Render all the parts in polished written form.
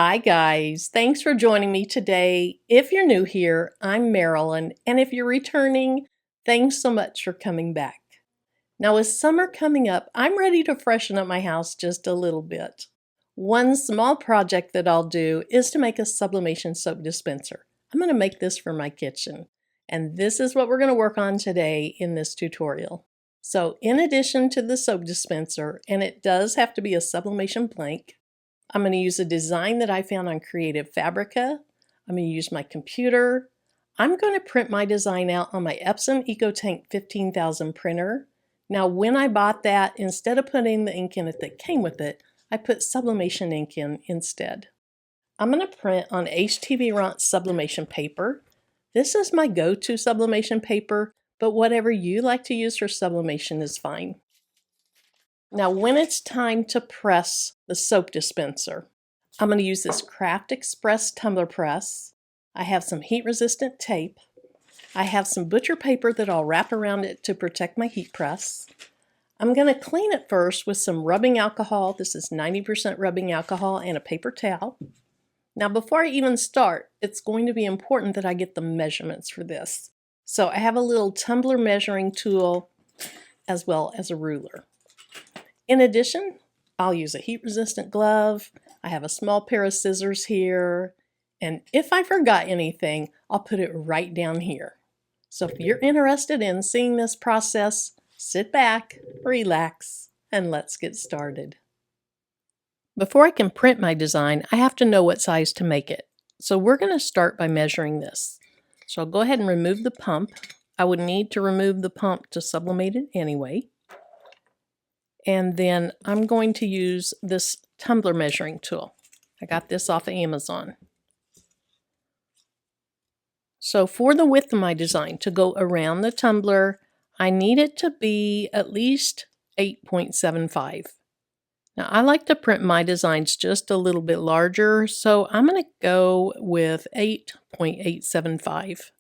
Hi, guys. Thanks for joining me today. If you're new here, I'm Marilyn, and if you're returning, thanks so much for coming back. Now, with summer coming up, I'm ready to freshen up my house just a little bit. One small project that I'll do is to make a sublimation soap dispenser. I'm going to make this for my kitchen, and this is what we're going to work on today in this tutorial. So, in addition to the soap dispenser, and it does have to be a sublimation blank, I'm going to use a design that I found on Creative Fabrica. I'm going to use my computer. I'm going to print my design out on my Epson EcoTank 15,000 printer. Now, when I bought that, instead of putting the ink in it that came with it, I put sublimation ink in instead. I'm going to print on HTV Ront sublimation paper. This is my go-to sublimation paper, but whatever you like to use for sublimation is fine. Now, when it's time to press the soap dispenser, I'm going to use this Craft Express tumbler press. I have some heat-resistant tape. I have some butcher paper that I'll wrap around it to protect my heat press. I'm going to clean it first with some rubbing alcohol. This is 90% rubbing alcohol and a paper towel. Now, before I even start, it's going to be important that I get the measurements for this. So I have a little tumbler measuring tool as well as a ruler. In addition, I'll use a heat-resistant glove. I have a small pair of scissors here. And if I forgot anything, I'll put it right down here. So if you're interested in seeing this process, sit back, relax, and let's get started. Before I can print my design, I have to know what size to make it. So we're going to start by measuring this. So I'll go ahead and remove the pump. I would need to remove the pump to sublimate it anyway. And then I'm going to use this tumbler measuring tool. I got this off of Amazon. So for the width of my design to go around the tumbler, I need it to be at least 8.75. Now I like to print my designs just a little bit larger, so I'm going to go with 8.875.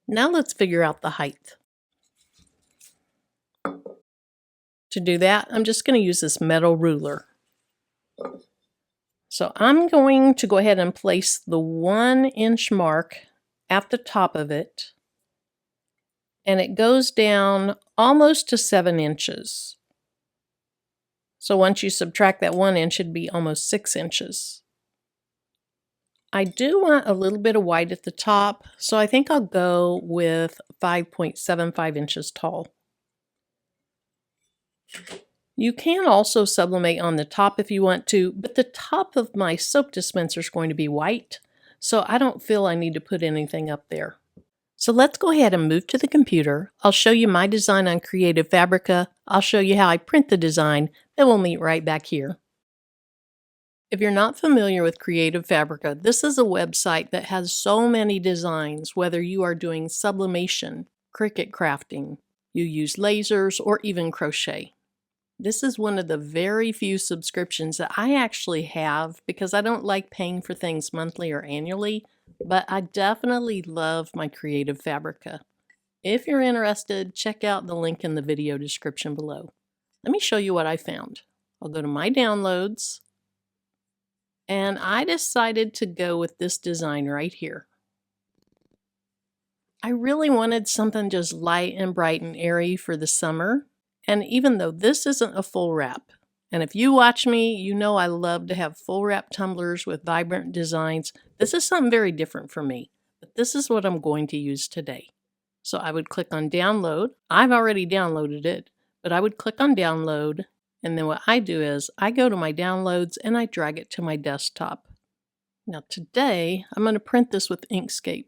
Now let's figure out the height. To do that, I'm just going to use this metal ruler. So I'm going to go ahead and place the 1-inch mark at the top of it, and it goes down almost to 7 inches. So once you subtract that 1 inch, it'd be almost 6 inches. I do want a little bit of white at the top, so I think I'll go with 5.75 inches tall. You can also sublimate on the top if you want to, but the top of my soap dispenser is going to be white, so I don't feel I need to put anything up there. So let's go ahead and move to the computer. I'll show you my design on Creative Fabrica. I'll show you how I print the design, then we'll meet right back here. If you're not familiar with Creative Fabrica, this is a website that has so many designs, whether you are doing sublimation, Cricut crafting, you use lasers, or even crochet. This is one of the very few subscriptions that I actually have because I don't like paying for things monthly or annually, but I definitely love my Creative Fabrica. If you're interested, check out the link in the video description below. Let me show you what I found. I'll go to my downloads, and I decided to go with this design right here. I really wanted something just light and bright and airy for the summer. And even though this isn't a full wrap, and if you watch me, you know I love to have full wrap tumblers with vibrant designs. This is something very different for me, but this is what I'm going to use today. So I would click on download. I've already downloaded it, but I would click on download, and then what I do is I go to my downloads and I drag it to my desktop. Now today, I'm going to print this with Inkscape.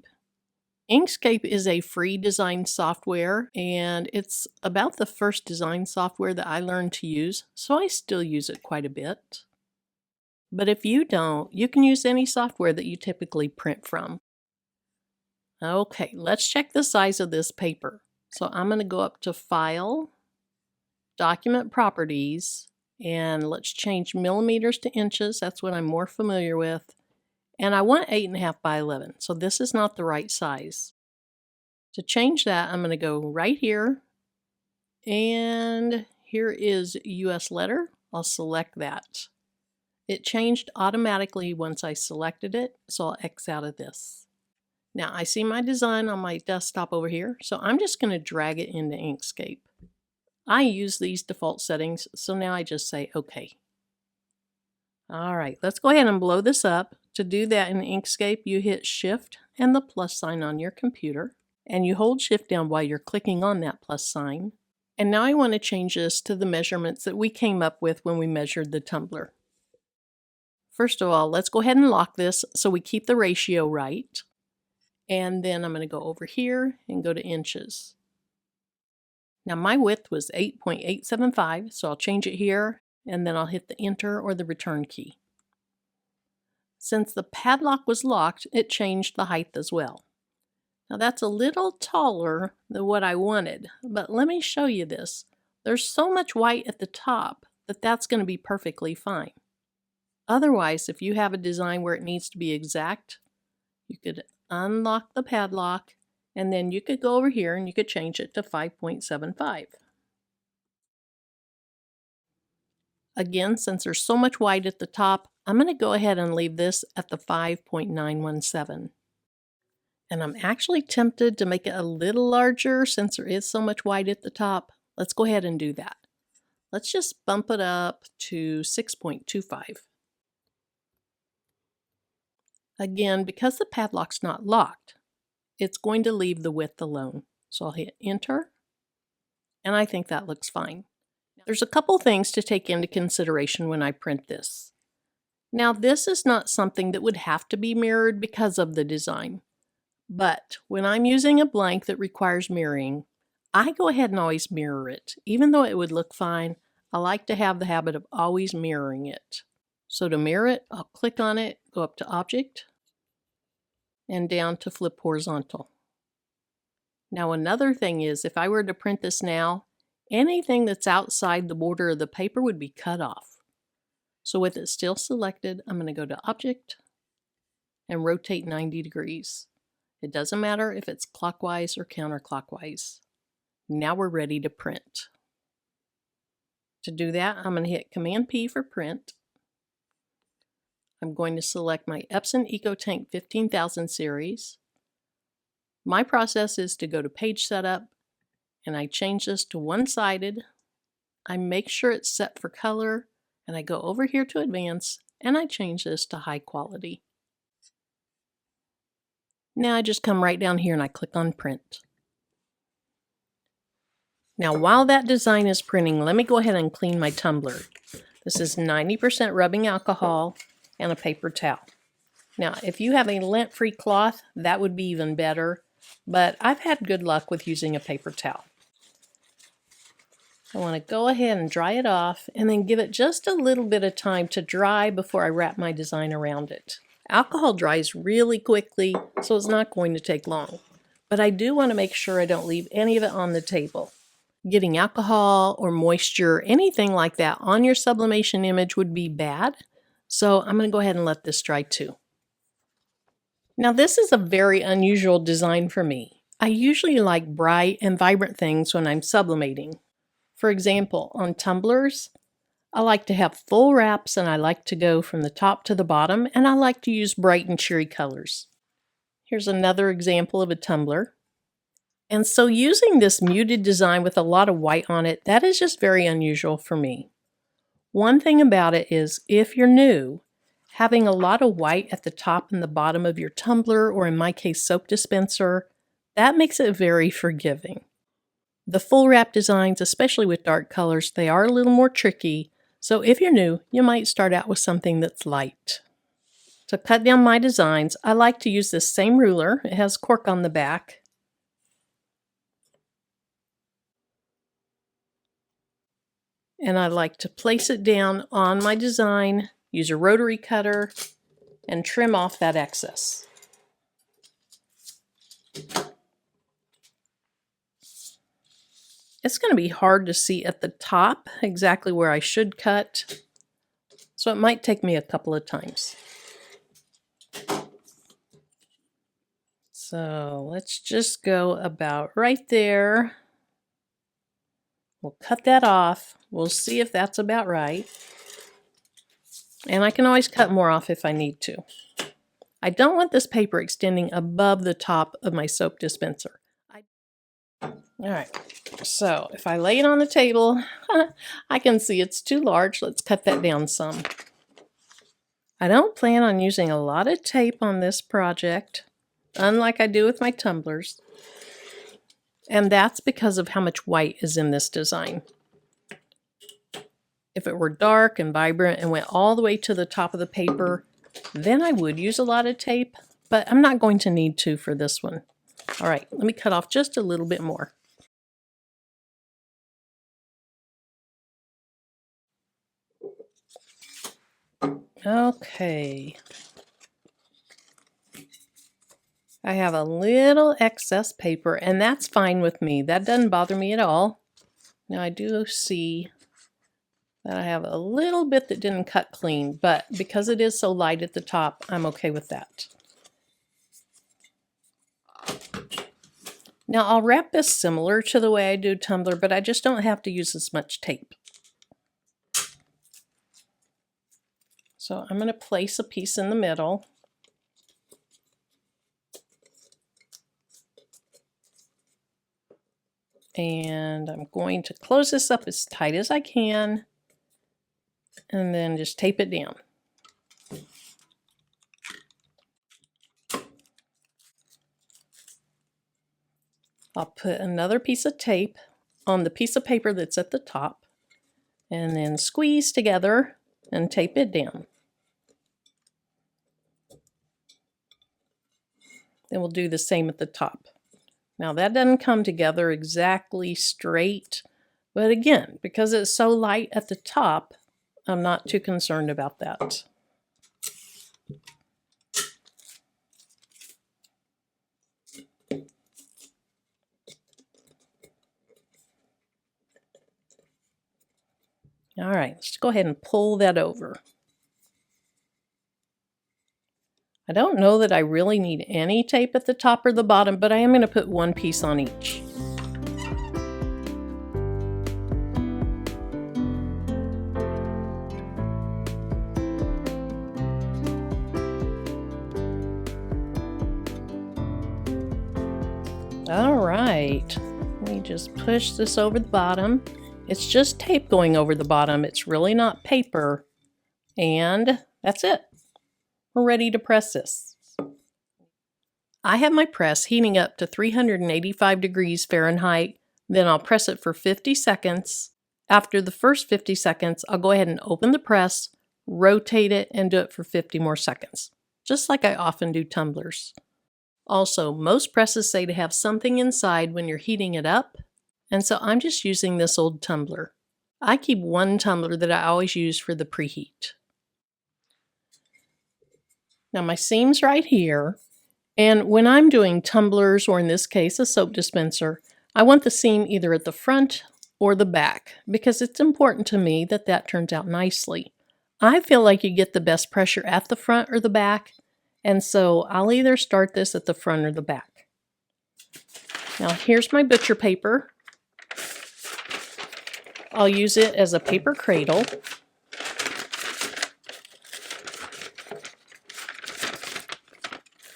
Inkscape is a free design software, and it's about the first design software that I learned to use, so I still use it quite a bit. But if you don't, you can use any software that you typically print from. Okay, let's check the size of this paper. So I'm going to go up to File, Document Properties, and let's change millimeters to inches. That's what I'm more familiar with. And I want 8.5 by 11, so this is not the right size. To change that, I'm going to go right here, and here is US letter. I'll select that. It changed automatically once I selected it, so I'll X out of this. Now I see my design on my desktop over here, so I'm just going to drag it into Inkscape. I use these default settings, so now I just say OK. Alright, let's go ahead and blow this up. To do that in Inkscape, you hit Shift and the plus sign on your computer, and you hold Shift down while you're clicking on that plus sign. And now I want to change this to the measurements that we came up with when we measured the tumbler. First of all, let's go ahead and lock this so we keep the ratio right. And then I'm going to go over here and go to inches. Now my width was 8.875, so I'll change it here, and then I'll hit the Enter or the Return key. Since the padlock was locked, it changed the height as well. Now that's a little taller than what I wanted, but let me show you this. There's so much white at the top that that's going to be perfectly fine. Otherwise, if you have a design where it needs to be exact, you could unlock the padlock, and then you could go over here and you could change it to 5.75. Again, since there's so much white at the top, I'm going to go ahead and leave this at the 5.917. And I'm actually tempted to make it a little larger since there is so much white at the top. Let's go ahead and do that. Let's just bump it up to 6.25. Again, because the padlock's not locked, it's going to leave the width alone. So I'll hit Enter, and I think that looks fine. There's a couple things to take into consideration when I print this. Now, this is not something that would have to be mirrored because of the design. But when I'm using a blank that requires mirroring, I go ahead and always mirror it. Even though it would look fine, I like to have the habit of always mirroring it. So to mirror it, I'll click on it, go up to Object, and down to Flip Horizontal. Now another thing is, if I were to print this now, anything that's outside the border of the paper would be cut off. So with it still selected, I'm going to go to Object and rotate 90 degrees. It doesn't matter if it's clockwise or counterclockwise. Now we're ready to print. To do that, I'm going to hit Command P for print. I'm going to select my Epson EcoTank 15,000 series. My process is to go to Page Setup, and I change this to one-sided. I make sure it's set for color, and I go over here to Advanced, and I change this to High Quality. Now I just come right down here and I click on Print. Now while that design is printing, let me go ahead and clean my tumbler. This is 90% rubbing alcohol and a paper towel. Now if you have a lint-free cloth, that would be even better, but I've had good luck with using a paper towel. I want to go ahead and dry it off and then give it just a little bit of time to dry before I wrap my design around it. Alcohol dries really quickly, so it's not going to take long. But I do want to make sure I don't leave any of it on the table. Getting alcohol or moisture, anything like that on your sublimation image would be bad. So I'm going to go ahead and let this dry too. Now this is a very unusual design for me. I usually like bright and vibrant things when I'm sublimating. For example, on tumblers, I like to have full wraps, and I like to go from the top to the bottom, and I like to use bright and cheery colors. Here's another example of a tumbler. And so using this muted design with a lot of white on it, that is just very unusual for me. One thing about it is, if you're new, having a lot of white at the top and the bottom of your tumbler, or in my case soap dispenser, that makes it very forgiving. The full wrap designs, especially with dark colors, they are a little more tricky. So if you're new, you might start out with something that's light. To cut down my designs, I like to use this same ruler. It has cork on the back. And I like to place it down on my design, use a rotary cutter, and trim off that excess. It's going to be hard to see at the top exactly where I should cut, so it might take me a couple of times. So let's just go about right there. We'll cut that off. We'll see if that's about right. And I can always cut more off if I need to. I don't want this paper extending above the top of my soap dispenser. All right, so if I lay it on the table, I can see it's too large. Let's cut that down some. I don't plan on using a lot of tape on this project, unlike I do with my tumblers. And that's because of how much white is in this design. If it were dark and vibrant and went all the way to the top of the paper, then I would use a lot of tape, but I'm not going to need to for this one. All right, let me cut off just a little bit more. Okay. I have a little excess paper, and that's fine with me. That doesn't bother me at all. Now I do see that I have a little bit that didn't cut clean, but because it is so light at the top, I'm okay with that. Now I'll wrap this similar to the way I do tumbler, but I just don't have to use as much tape. So I'm going to place a piece in the middle. And I'm going to close this up as tight as I can and then just tape it down. I'll put another piece of tape on the piece of paper that's at the top and then squeeze together and tape it down. Then we'll do the same at the top. Now that doesn't come together exactly straight, but again, because it's so light at the top, I'm not too concerned about that. All right, let's go ahead and pull that over. I don't know that I really need any tape at the top or the bottom, but I am going to put one piece on each. All right, let me just push this over the bottom. It's just tape going over the bottom. It's really not paper. And that's it. We're ready to press this. I have my press heating up to 385 degrees Fahrenheit. Then I'll press it for 50 seconds. After the first 50 seconds, I'll go ahead and open the press, rotate it, and do it for 50 more seconds, just like I often do tumblers. Also, most presses say to have something inside when you're heating it up, and so I'm just using this old tumbler. I keep one tumbler that I always use for the preheat. Now my seam's right here, and when I'm doing tumblers, or in this case a soap dispenser, I want the seam either at the front or the back because it's important to me that that turns out nicely. I feel like you get the best pressure at the front or the back, and so I'll either start this at the front or the back. Now here's my butcher paper. I'll use it as a paper cradle.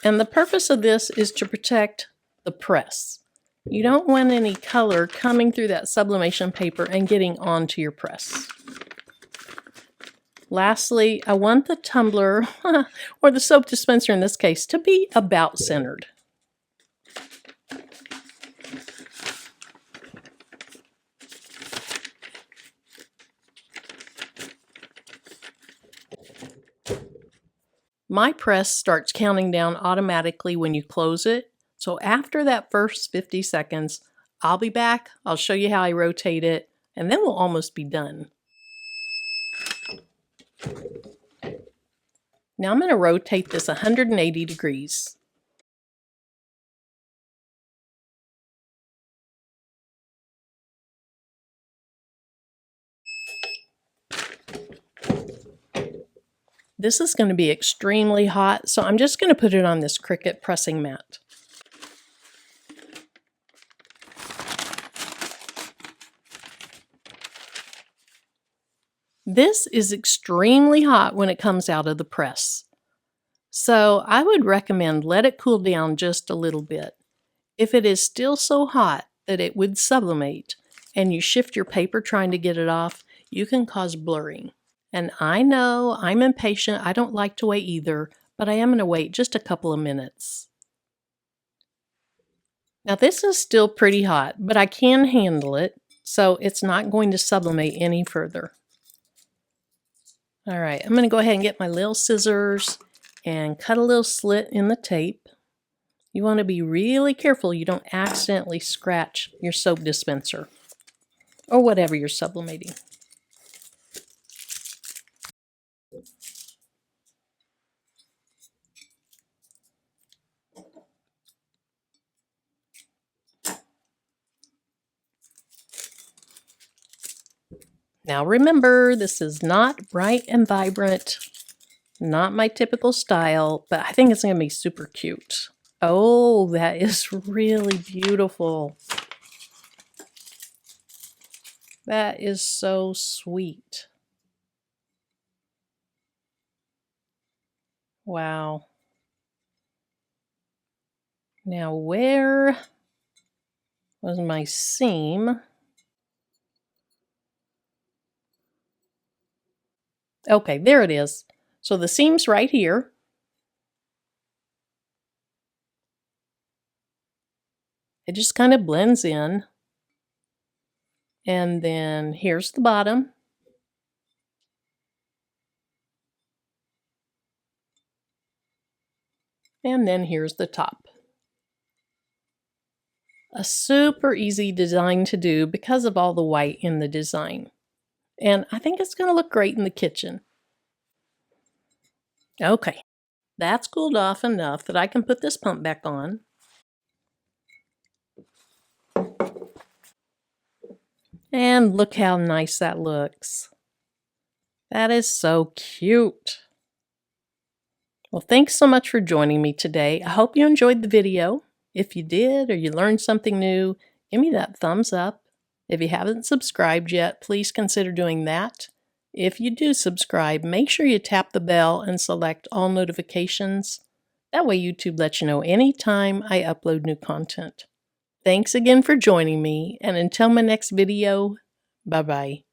And the purpose of this is to protect the press. You don't want any color coming through that sublimation paper and getting onto your press. Lastly, I want the tumbler, or the soap dispenser in this case, to be about centered. My press starts counting down automatically when you close it. So after that first 50 seconds, I'll be back, I'll show you how I rotate it, and then we'll almost be done. Now I'm going to rotate this 180 degrees. This is going to be extremely hot, so I'm just going to put it on this Cricut pressing mat. This is extremely hot when it comes out of the press. So I would recommend let it cool down just a little bit. If it is still so hot that it would sublimate and you shift your paper trying to get it off, you can cause blurring. And I know I'm impatient. I don't like to wait either, but I am going to wait just a couple of minutes. Now this is still pretty hot, but I can handle it, so it's not going to sublimate any further. All right, I'm going to go ahead and get my little scissors and cut a little slit in the tape. You want to be really careful you don't accidentally scratch your soap dispenser or whatever you're sublimating. Now remember, this is not bright and vibrant, not my typical style, but I think it's going to be super cute. Oh, that is really beautiful. That is so sweet. Wow. Now where was my seam? Okay, there it is. So the seam's right here. It just kind of blends in. And then here's the bottom. And then here's the top. A super easy design to do because of all the white in the design. And I think it's going to look great in the kitchen. Okay, that's cooled off enough that I can put this pump back on. And look how nice that looks. That is so cute. Well, thanks so much for joining me today. I hope you enjoyed the video. If you did or you learned something new, give me that thumbs up. If you haven't subscribed yet, please consider doing that. If you do subscribe, make sure you tap the bell and select all notifications. That way YouTube lets you know anytime I upload new content. Thanks again for joining me, and until my next video, bye-bye.